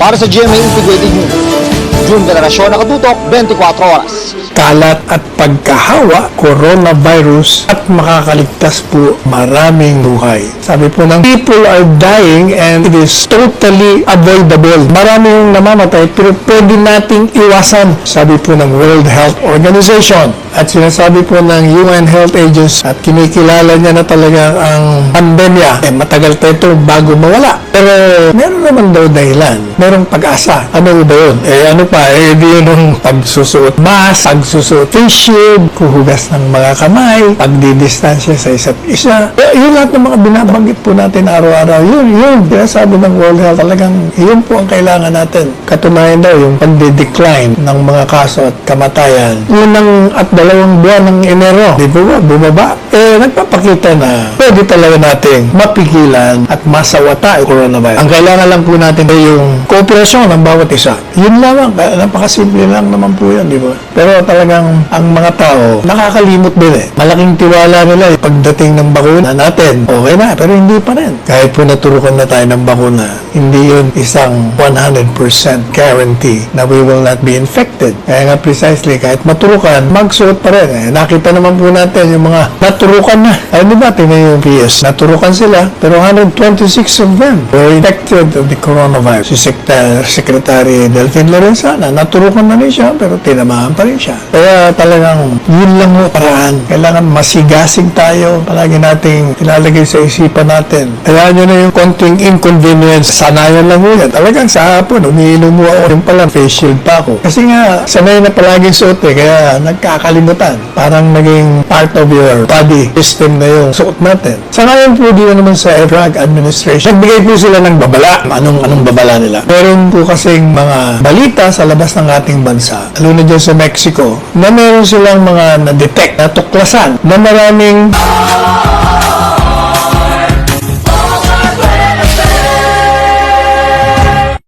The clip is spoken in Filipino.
Para sa GMA Integrated News, June Veneracion, nakatutok 24 oras. Kalat at pagkahawa, coronavirus at makakaligtas po maraming buhay. Sabi po ng people are dying and it is totally avoidable. Marami yung namamatay pero pwede nating iwasan. Sabi po ng World Health Organization at sinasabi po ng UN Health Agency at kinikilala niya na talaga ang pandemya. Matagal pa ito bago mawala. Pero meron naman daw dahilan. Merong pag-asa. Ano ba yun? Ano pa? Di yun yung pagsusuot mask, pagsusuot face shield, kuhugas ng mga kamay, pagdidistansya sa isa't isa. Yun lahat ng mga binabanggit po natin araw-araw. Yun. Kaya sabi ng World Health, talagang yun po ang kailangan natin. Katunayan daw yung pagdi-decline ng mga kaso at kamatayan. Unang at 2 buwan ng Enero, di ba bumaba? Nagpapakita na pwede talaga nating mapigilan at masawata ang coronavirus. Ang kailangan lang po natin ay yung kooperasyon ng bawat isa. Yun lamang, napakasimple lang naman po yan, di ba? Pero talagang ang mga tao, nakakalimot din eh. Malaking tiwala nila pagdating ng bakuna natin, okay na, pero hindi pa rin. Kahit po naturukan na tayo ng bakuna, hindi yun isang 100% guarantee na we will not be infected. Kaya nga precisely, kahit maturukan, magsuot pa rin. Nakita naman po natin yung mga naturukan na. Ay, di ba, tingnan yung PS. Naturukan sila, pero 126 of them were infected of the coronavirus. Si Secretary Delphine Lorenzana, naturukan na rin siya, pero tinamaan pa rin siya. Kaya talagang yun lang mo paraan. Kailangan masigasig tayo. Palagi nating ilalagay sa isipan natin. Kaya nyo na yung konting inconvenience. Sanayan lang mo yan. Talagang sa hapon, umiinom mo ako. Yung pala, face shield pa ako. Kasi nga, sanay na palaging suot eh. Kaya nagkakalimutan. Parang naging part of your body system na yung suot natin. Sa ngayon po, di naman sa Drug Administration. Nagbigay po sila ng babala. Anong babala nila? Meron po kasing mga balita sa labas ng ating bansa, lalo na dyan sa Mexico, na meron silang mga na-detect, natuklasan, na maraming